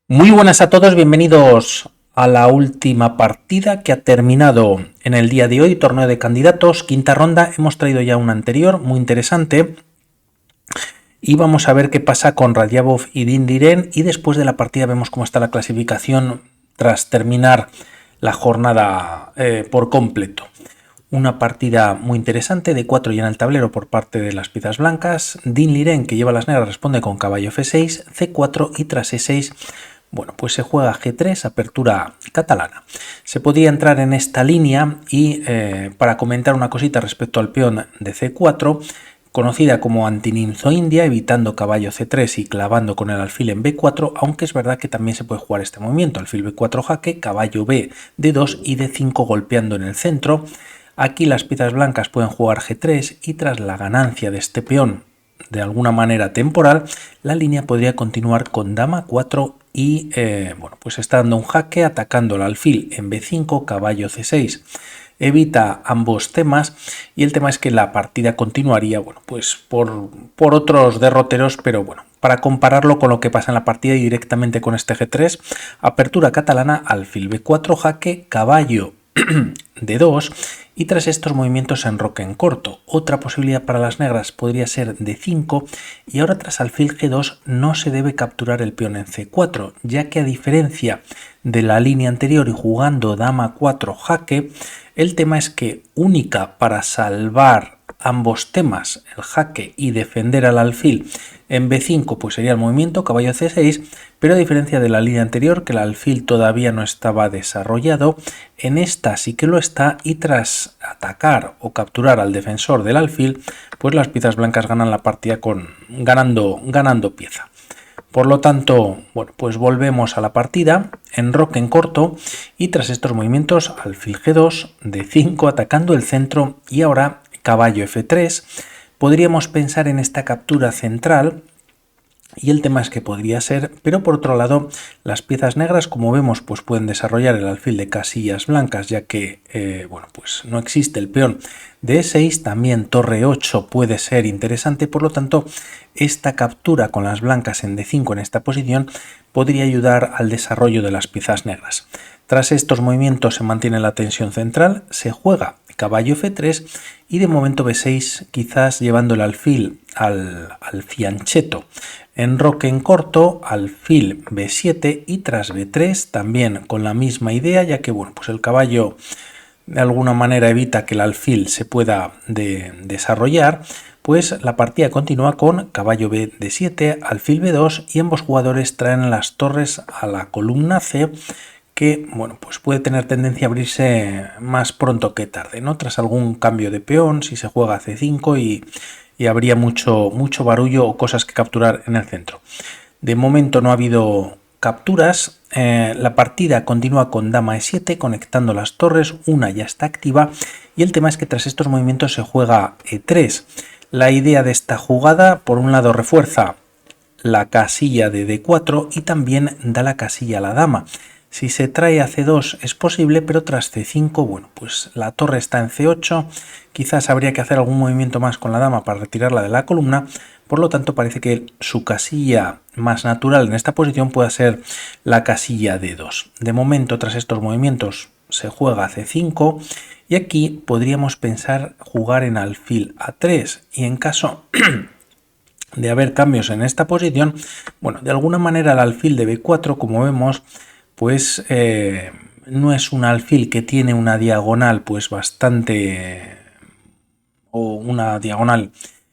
Muy buenas a todos, bienvenidos a la última partida que ha terminado en el día de hoy, torneo de candidatos, quinta ronda. Hemos traído ya una anterior, muy interesante, y vamos a ver qué pasa con Radjabov y Dindiren, y después de la partida vemos cómo está la clasificación tras terminar la jornada por completo. Una partida muy interesante de 4 ya en el tablero por parte de las piezas blancas. Dindiren, que lleva las negras, responde con caballo F6, C4 y tras E6. Bueno, pues se juega G3, apertura catalana. Se podía entrar en esta línea y para comentar una cosita respecto al peón de C4, conocida como antininzo india, evitando caballo C3 y clavando con el alfil en B4, aunque es verdad que también se puede jugar este movimiento, alfil B4 jaque, caballo B, D2 y D5 golpeando en el centro. Aquí las piezas blancas pueden jugar G3 y tras la ganancia de este peón de alguna manera temporal, la línea podría continuar con dama 4 y bueno, pues está dando un jaque atacando el alfil en B5, caballo C6. Evita ambos temas y el tema es que la partida continuaría, bueno, pues por otros derroteros, pero bueno, para compararlo con lo que pasa en la partida y directamente con este G3, apertura catalana, alfil B4, jaque, caballo D2 y tras estos movimientos se enroca en corto. Otra posibilidad para las negras podría ser D5 y ahora tras alfil G2 no se debe capturar el peón en C4, ya que a diferencia de la línea anterior y jugando dama 4 jaque, el tema es que única para salvar ambos temas, el jaque y defender al alfil en B5, pues sería el movimiento caballo C6, pero a diferencia de la línea anterior, que el alfil todavía no estaba desarrollado, en esta sí que lo está y tras atacar o capturar al defensor del alfil, pues las piezas blancas ganan la partida ganando pieza. Por lo tanto, bueno, pues volvemos a la partida, enroque en corto y tras estos movimientos alfil G2, D5 atacando el centro y ahora caballo F3. Podríamos pensar en esta captura central y el tema es que podría ser, pero por otro lado las piezas negras, como vemos, pues pueden desarrollar el alfil de casillas blancas, ya que bueno, pues no existe el peón de E6, también torre 8 puede ser interesante, por lo tanto esta captura con las blancas en D5 en esta posición podría ayudar al desarrollo de las piezas negras. Tras estos movimientos se mantiene la tensión central, se juega caballo F3 y de momento B6, quizás llevando el alfil al fianchetto. Enroque en corto, alfil B7 y tras B3 también con la misma idea, ya que bueno, pues el caballo de alguna manera evita que el alfil se pueda desarrollar, pues la partida continúa con caballo B D7, alfil B2 y ambos jugadores traen las torres a la columna C, que bueno, pues puede tener tendencia a abrirse más pronto que tarde, ¿no? Tras algún cambio de peón, si se juega C5 y habría mucho barullo o cosas que capturar en el centro. De momento no ha habido capturas, la partida continúa con dama E7 conectando las torres, una ya está activa y el tema es que tras estos movimientos se juega E3. La idea de esta jugada, por un lado, refuerza la casilla de D4 y también da la casilla a la dama. Si se trae a C2 es posible, pero tras C5, bueno, pues la torre está en C8, quizás habría que hacer algún movimiento más con la dama para retirarla de la columna, por lo tanto parece que su casilla más natural en esta posición puede ser la casilla D2. De momento, tras estos movimientos, se juega C5 y aquí podríamos pensar jugar en alfil A3 y en caso de haber cambios en esta posición, bueno, de alguna manera el alfil de B4, como vemos, pues no es un alfil que tiene una diagonal pues bastante o una diagonal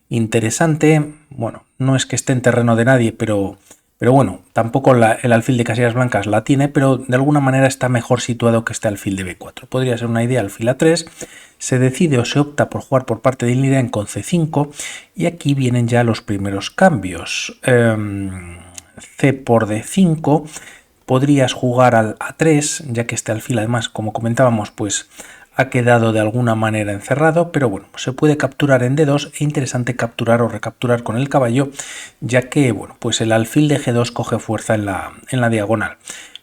interesante. Bueno, no es que esté en terreno de nadie, pero bueno, tampoco el alfil de casillas blancas la tiene, pero de alguna manera está mejor situado que este alfil de B4. Podría ser una idea alfil A3, se decide o se opta por jugar por parte de Dindiren con C5 y aquí vienen ya los primeros cambios. C por D5, podrías jugar al A3, ya que este alfil además, como comentábamos, pues ha quedado de alguna manera encerrado, pero bueno, se puede capturar en D2 e interesante capturar o recapturar con el caballo, ya que bueno, pues el alfil de G2 coge fuerza en la diagonal.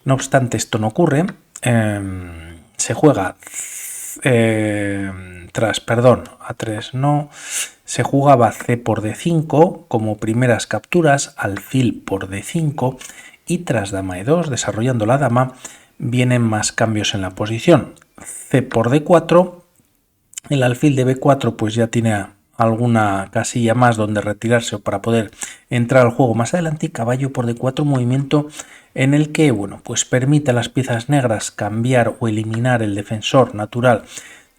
No obstante, esto no ocurre, se juega A3 no, se jugaba C por D5 como primeras capturas, alfil por D5 y tras dama e2, desarrollando la dama, vienen más cambios en la posición. C por d4, el alfil de b4 pues ya tiene alguna casilla más donde retirarse o para poder entrar al juego más adelante, y caballo por d4, movimiento en el que, bueno, pues permite a las piezas negras cambiar o eliminar el defensor natural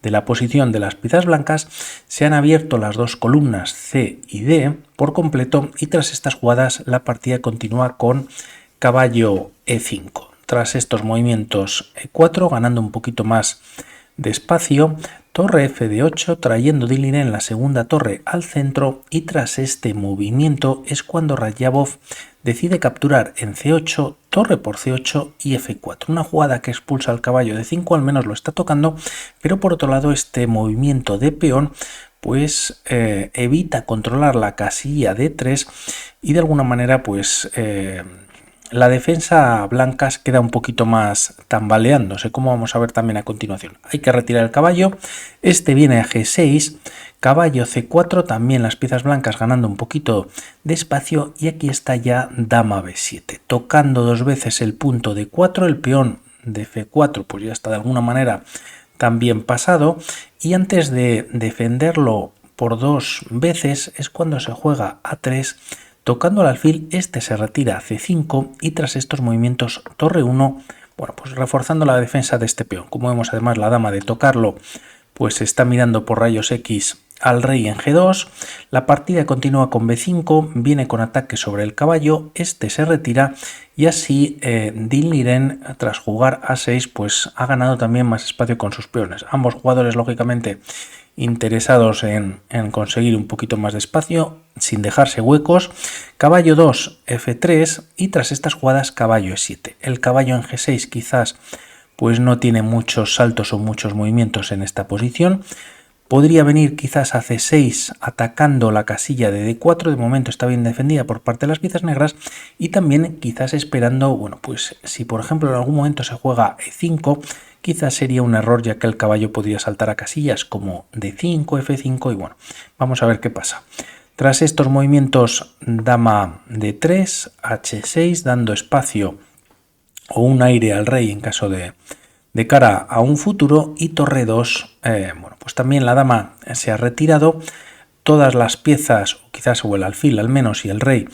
de la posición de las piezas blancas. Se han abierto las dos columnas C y D por completo, y tras estas jugadas la partida continúa con caballo E5. Tras estos movimientos E4, ganando un poquito más de espacio, torre F de 8, trayendo Dinh Liren la segunda torre al centro, y tras este movimiento es cuando Radjabov decide capturar en C8, torre por C8 y F4. Una jugada que expulsa al caballo de 5, al menos lo está tocando, pero por otro lado este movimiento de peón pues evita controlar la casilla de 3, y de alguna manera pues la defensa blanca queda un poquito más tambaleándose, como vamos a ver también a continuación. Hay que retirar el caballo, este viene a G6, caballo C4, también las piezas blancas ganando un poquito de espacio, y aquí está ya dama B7, tocando dos veces el punto D4, el peón de F4 pues ya está de alguna manera también pasado, y antes de defenderlo por dos veces es cuando se juega A3, tocando el alfil. Este se retira a C5, y tras estos movimientos torre 1, bueno, pues reforzando la defensa de este peón. Como vemos, además la dama de tocarlo pues está mirando por rayos X al rey en G2. La partida continúa con B5, viene con ataque sobre el caballo, este se retira, y así Dinh Liren, tras jugar A6, pues ha ganado también más espacio con sus peones. Ambos jugadores lógicamente interesados en conseguir un poquito más de espacio sin dejarse huecos. Caballo 2, F3, y tras estas jugadas caballo E7. El caballo en G6 quizás pues no tiene muchos saltos o muchos movimientos en esta posición. Podría venir quizás a C6 atacando la casilla de D4, de momento está bien defendida por parte de las piezas negras, y también quizás esperando, bueno, pues si por ejemplo en algún momento se juega E5, quizás sería un error, ya que el caballo podría saltar a casillas como D5, F5, y bueno, vamos a ver qué pasa. Tras estos movimientos, dama D3, H6, dando espacio o un aire al rey en caso de cara a un futuro, y torre 2, bueno, pues también la dama se ha retirado, todas las piezas, o quizás o el alfil al menos, y el rey,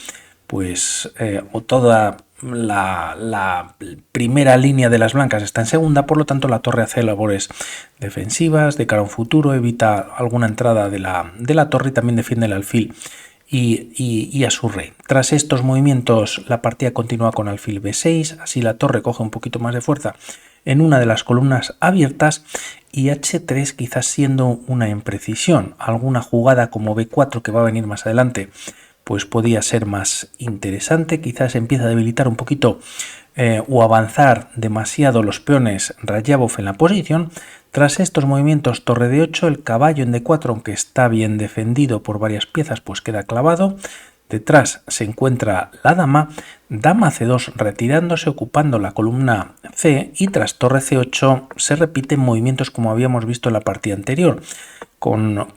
pues o toda la primera línea de las blancas está en segunda, por lo tanto la torre hace labores defensivas de cara a un futuro, evita alguna entrada de la torre, y también defiende el alfil y a su rey. Tras estos movimientos la partida continúa con alfil B6, así la torre coge un poquito más de fuerza en una de las columnas abiertas, y H3 quizás siendo una imprecisión. Alguna jugada como B4 que va a venir más adelante pues podía ser más interesante, quizás empieza a debilitar un poquito o avanzar demasiado los peones Radjabov en la posición. Tras estos movimientos torre D8, el caballo en D4, aunque está bien defendido por varias piezas, pues queda clavado. Detrás se encuentra la dama, dama C2 retirándose, ocupando la columna C, y tras torre C8 se repiten movimientos como habíamos visto en la partida anterior. Con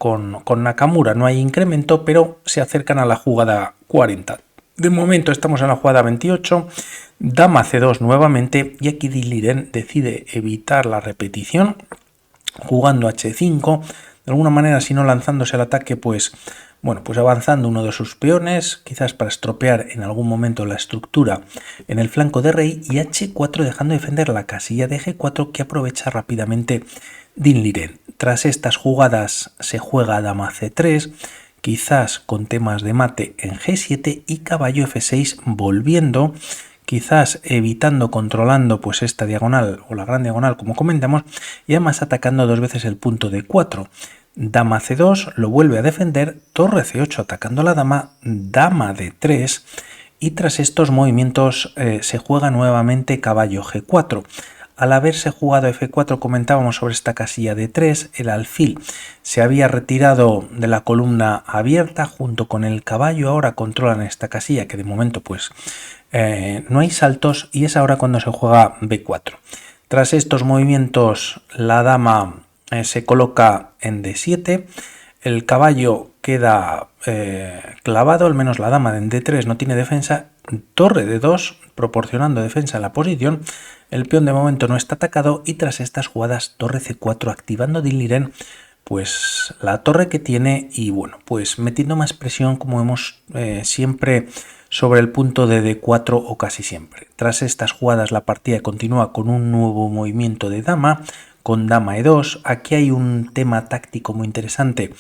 Nakamura no hay incremento, pero se acercan a la jugada 40. De momento estamos en la jugada 28, dama C2 nuevamente, y aquí Dinh Liren decide evitar la repetición jugando H5, de alguna manera, si no lanzándose al ataque, pues bueno, pues avanzando uno de sus peones, quizás para estropear en algún momento la estructura en el flanco de rey, y H4 dejando defender la casilla de G4 que aprovecha rápidamente Dinh Liren. Tras estas jugadas se juega dama C3, quizás con temas de mate en G7, y caballo F6 volviendo, quizás evitando, controlando pues esta diagonal o la gran diagonal como comentamos, y además atacando dos veces el punto D4. Dama C2 lo vuelve a defender, torre C8 atacando la dama, dama D3, y tras estos movimientos se juega nuevamente caballo G4. Al haberse jugado F4 comentábamos sobre esta casilla de 3, el alfil se había retirado de la columna abierta junto con el caballo, ahora controlan esta casilla que de momento pues no hay saltos, y es ahora cuando se juega B4. Tras estos movimientos la dama se coloca en D7, el caballo queda clavado, al menos la dama en D3 no tiene defensa, torre D2, proporcionando defensa en la posición. El peón de momento no está atacado y tras estas jugadas torre C4 activando Din Liren pues la torre que tiene y bueno, pues metiendo más presión como vemos siempre sobre el punto de D4 o casi siempre. Tras estas jugadas la partida continúa con un nuevo movimiento de dama, con dama E2. Aquí hay un tema táctico muy interesante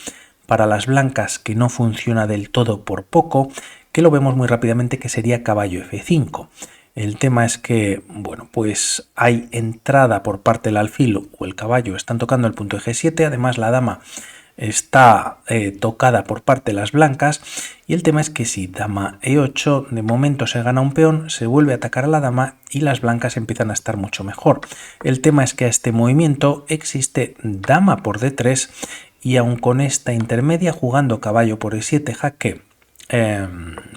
para las blancas que no funciona del todo por poco, que lo vemos muy rápidamente, que sería caballo F5. El tema es que, bueno, pues hay entrada por parte del alfil o el caballo, están tocando el punto de G7, además la dama está tocada por parte de las blancas y el tema es que si dama E8 de momento se gana un peón, se vuelve a atacar a la dama y las blancas empiezan a estar mucho mejor. El tema es que a este movimiento existe dama por D3 y aun con esta intermedia jugando caballo por E7 jaque,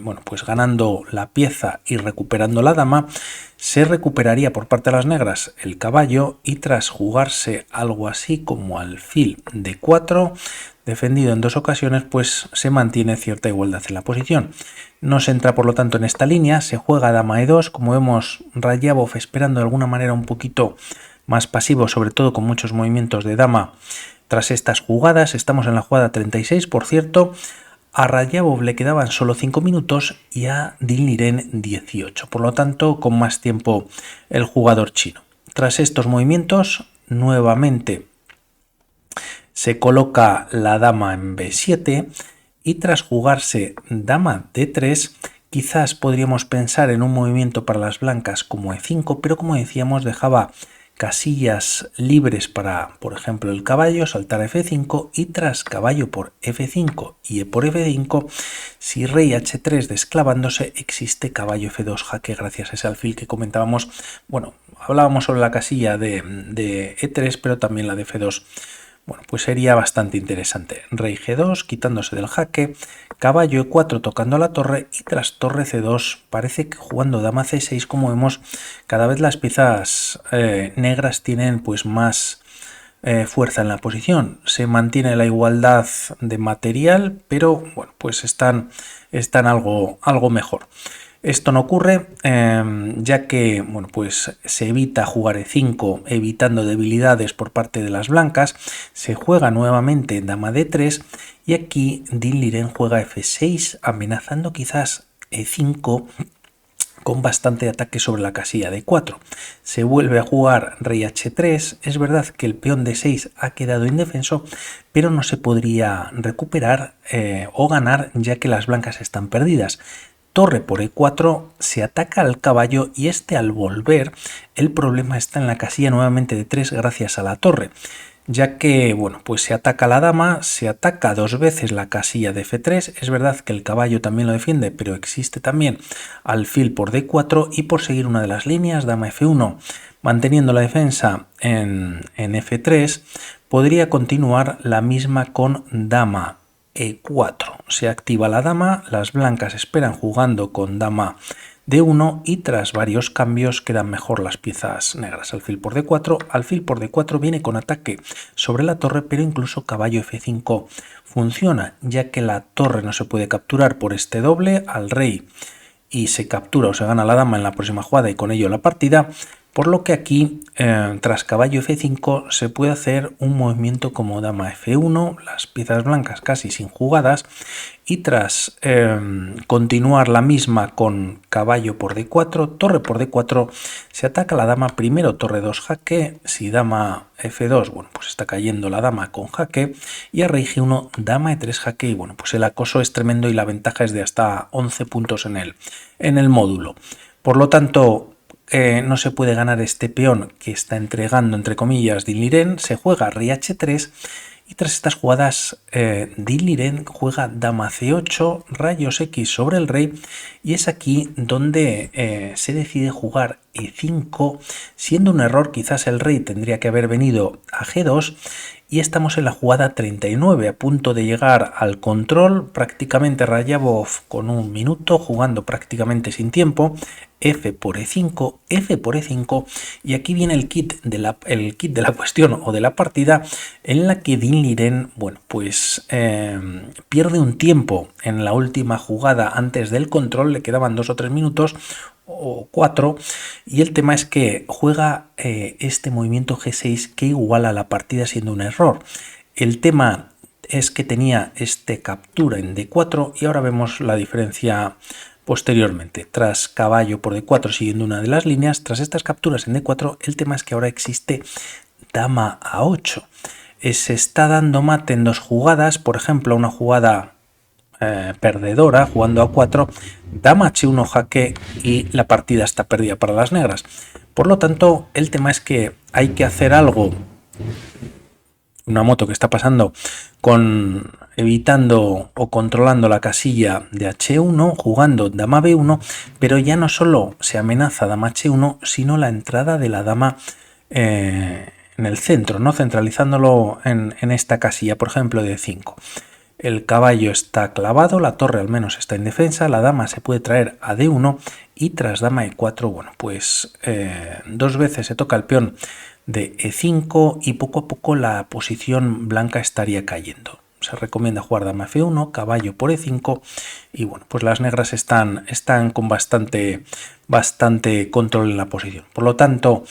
bueno, pues ganando la pieza y recuperando la dama, se recuperaría por parte de las negras el caballo y tras jugarse algo así como alfil D4, defendido en dos ocasiones, pues se mantiene cierta igualdad en la posición. No se entra por lo tanto en esta línea, se juega dama E2, como vemos Rayabov esperando de alguna manera un poquito más pasivo, sobre todo con muchos movimientos de dama tras estas jugadas. Estamos en la jugada 36, por cierto. A Rayabov le quedaban solo 5 minutos y a Din Liren 18, por lo tanto con más tiempo el jugador chino. Tras estos movimientos nuevamente se coloca la dama en B7 y tras jugarse dama D3 quizás podríamos pensar en un movimiento para las blancas como E5, pero como decíamos dejaba casillas libres para, por ejemplo, el caballo, saltar a F5 y tras caballo por F5 y E por F5, si rey H3 desclavándose, existe caballo F2 jaque gracias a ese alfil que comentábamos. Bueno, hablábamos sobre la casilla de E3, pero también la de F2. Bueno, pues sería bastante interesante. Rey G2 quitándose del jaque, caballo E4 tocando la torre y tras torre C2 parece que jugando dama C6, como vemos, cada vez las piezas negras tienen pues más fuerza en la posición. Se mantiene la igualdad de material, pero bueno, pues están algo mejor. Esto no ocurre ya que bueno, pues se evita jugar E5 evitando debilidades por parte de las blancas, se juega nuevamente dama D3 y aquí Din Liren juega F6 amenazando quizás E5 con bastante ataque sobre la casilla de 4. Se vuelve a jugar rey H3, es verdad que el peón D6 ha quedado indefenso, pero no se podría recuperar o ganar ya que las blancas están perdidas. Torre por E4, se ataca al caballo y este al volver, el problema está en la casilla nuevamente de 3 gracias a la torre, ya que bueno, pues se ataca a la dama, se ataca dos veces la casilla de F3, es verdad que el caballo también lo defiende, pero existe también alfil por D4 y por seguir una de las líneas, dama F1, manteniendo la defensa en F3, podría continuar la misma con dama E4. Se activa la dama, las blancas esperan jugando con dama D1 y tras varios cambios quedan mejor las piezas negras. Alfil por D4, alfil por D4 viene con ataque sobre la torre, pero incluso caballo F5 funciona, ya que la torre no se puede capturar por este doble al rey y se captura o se gana la dama en la próxima jugada y con ello la partida. Por lo que aquí, tras caballo F5, se puede hacer un movimiento como dama F1, las piezas blancas casi sin jugadas, y tras continuar la misma con caballo por D4, torre por D4, se ataca la dama primero, torre 2 jaque, si dama F2, bueno, pues está cayendo la dama con jaque, y a rey G1, dama E3 jaque, y bueno, pues el acoso es tremendo y la ventaja es de hasta 11 puntos en el módulo. Por lo tanto, no se puede ganar este peón que está entregando, entre comillas, Din Liren, se juega rey H3 y tras estas jugadas Din Liren juega dama C8, rayos X sobre el rey y es aquí donde se decide jugar E5, siendo un error, quizás el rey tendría que haber venido a G2 y estamos en la jugada 39, a punto de llegar al control, prácticamente Rayabov con un minuto, jugando prácticamente sin tiempo. F por E5, F por E5, y aquí viene el kit de la cuestión o de la partida, en la que Dean Liren, bueno, pues pierde un tiempo en la última jugada antes del control, le quedaban 2 o 3 minutos o 4, y el tema es que juega este movimiento G6 que iguala la partida siendo un error. El tema es que tenía este captura en D4 y ahora vemos la diferencia posteriormente. Tras caballo por D4 siguiendo una de las líneas, tras estas capturas en D4, el tema es que ahora existe dama A8. Se está dando mate en 2 jugadas, por ejemplo, una jugada perdedora jugando a 4, dama H1 jaque y la partida está perdida para las negras. Por lo tanto, el tema es que hay que hacer algo, una moto que está pasando con evitando o controlando la casilla de H1, jugando dama B1, pero ya no solo se amenaza dama H1, sino la entrada de la dama en el centro, ¿no? Centralizándolo en esta casilla, por ejemplo, de 5. El caballo está clavado, la torre al menos está en defensa, la dama se puede traer a D1 y tras dama E4, bueno, pues 2 veces se toca el peón de E5 y poco a poco la posición blanca estaría cayendo. Se recomienda jugar dama F1, caballo por E5 y bueno, pues las negras están con bastante control en la posición. Por lo tanto,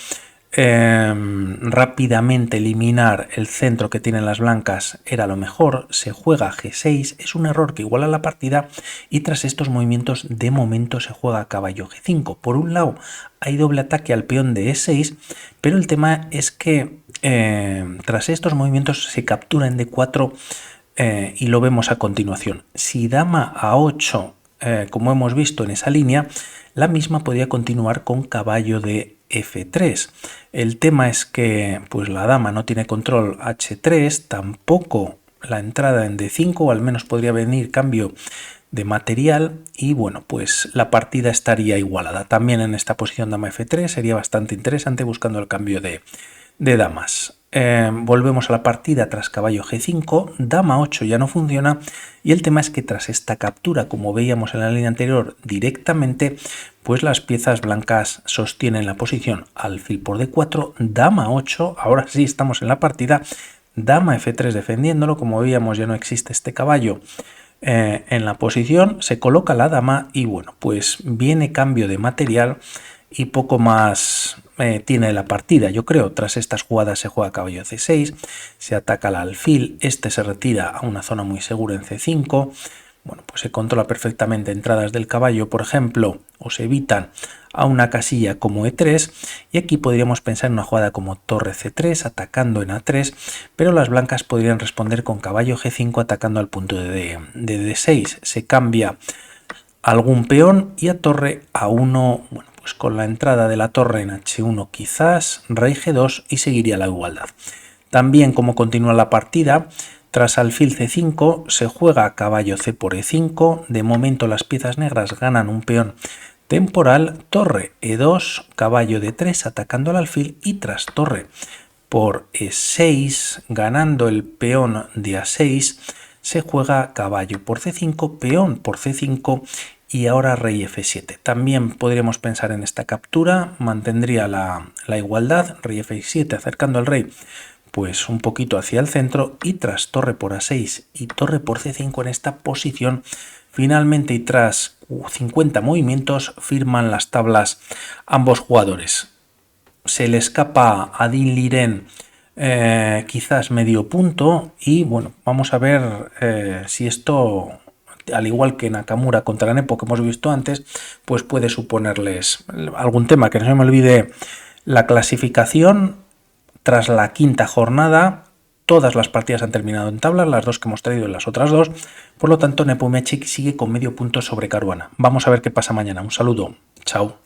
rápidamente eliminar el centro que tienen las blancas era lo mejor. Se juega G6, es un error que iguala la partida y tras estos movimientos de momento se juega caballo G5. Por un lado hay doble ataque al peón de E6, pero el tema es que tras estos movimientos se captura en D4 y lo vemos a continuación. Si dama A8, como hemos visto en esa línea, la misma podría continuar con caballo de F3. El tema es que pues la dama no tiene control H3, tampoco la entrada en D5, o al menos podría venir cambio de material y bueno, pues la partida estaría igualada. También en esta posición dama F3 sería bastante interesante buscando el cambio de damas. Volvemos a la partida tras caballo G5, dama 8 ya no funciona y el tema es que tras esta captura, como veíamos en la línea anterior directamente, pues las piezas blancas sostienen la posición, alfil por D4, dama 8, ahora sí estamos en la partida, dama F3 defendiéndolo, como veíamos ya no existe este caballo en la posición, se coloca la dama y bueno, pues viene cambio de material y poco más tiene la partida. Yo creo, tras estas jugadas se juega caballo C6, se ataca al alfil, este se retira a una zona muy segura en C5, bueno, pues se controla perfectamente entradas del caballo, por ejemplo, o se evitan a una casilla como E3, y aquí podríamos pensar en una jugada como torre C3 atacando en A3, pero las blancas podrían responder con caballo G5 atacando al punto de D6, se cambia algún peón y a torre A1, bueno, pues con la entrada de la torre en H1 quizás, rey G2 y seguiría la igualdad. También como continúa la partida, tras alfil C5 se juega caballo C por E5, de momento las piezas negras ganan un peón temporal, torre E2, caballo D3 atacando al alfil y tras torre por E6 ganando el peón de A6 se juega caballo por C5, peón por C5 y ahora rey F7. También podríamos pensar en esta captura, mantendría la igualdad, rey F7 acercando al rey pues un poquito hacia el centro y tras torre por A6 y torre por C5 en esta posición, finalmente y tras 50 movimientos firman las tablas ambos jugadores. Se le escapa a Dean Liren quizás medio punto y bueno, vamos a ver si esto, al igual que Nakamura contra Nepo que hemos visto antes, pues puede suponerles algún tema. Que no se me olvide la clasificación. Tras la quinta jornada, todas las partidas han terminado en tablas, las dos que hemos traído en las otras dos. Por lo tanto, Nepomniachtchi sigue con medio punto sobre Caruana. Vamos a ver qué pasa mañana. Un saludo. Chao.